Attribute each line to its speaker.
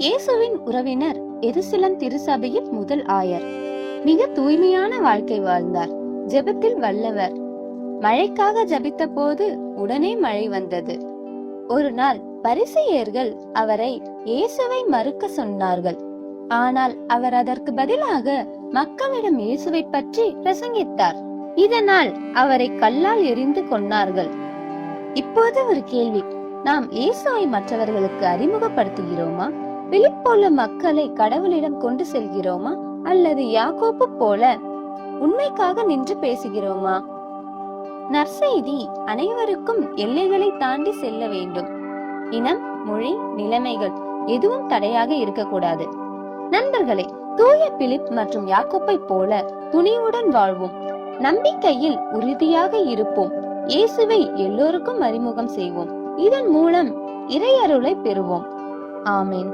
Speaker 1: இயேசுவின் உறவினர் எருசலேம் திருச்சபையின் முதல் ஆயர். மிக தூய்மையான வாழ்க்கை வாழ்ந்தார். ஜெபத்தில் வல்லவர். மழைக்காக ஜபித்த போது உடனே மழை வந்தது. ஒரு நாள் பரிசேயர்கள் அவரை இயேசுவை மறுக்க சொன்னார்கள். ஆனால் அவர் அதற்கு பதிலாக மக்களிடம் இயேசுவை பற்றி பிரசங்கித்தார். இதனால் அவரை கல்லால் எறிந்து கொன்னார்கள். இப்போது ஒரு கேள்வி: நாம் இயேசுவை மற்றவர்களுக்கு அறிமுகப்படுத்துகிறோமா? பிலிப் போல மக்களை கடவுளிடம் கொண்டு செல்கிறோமா? அல்லது யாக்கோபு போல உண்மைக்காக நின்று பேசுகிறோமா? நற்செய்தி அனைவருக்கும் எல்லைகளை தாண்டி செல்ல வேண்டும். இனம், மொழி, நிலைமைகள் எதுவும் தடையாக இருக்கக்கூடாது. நண்பர்களே, தூய பிலிப் மற்றும் யாக்கோப்பை போல துணிவுடன் வாழ்வோம். நம்பிக்கையில் உறுதியாக இருப்போம். இயேசுவை எல்லோருக்கும் அறிமுகம் செய்வோம். இதன் மூலம் இறையருளை பெறுவோம். ஆமேன்.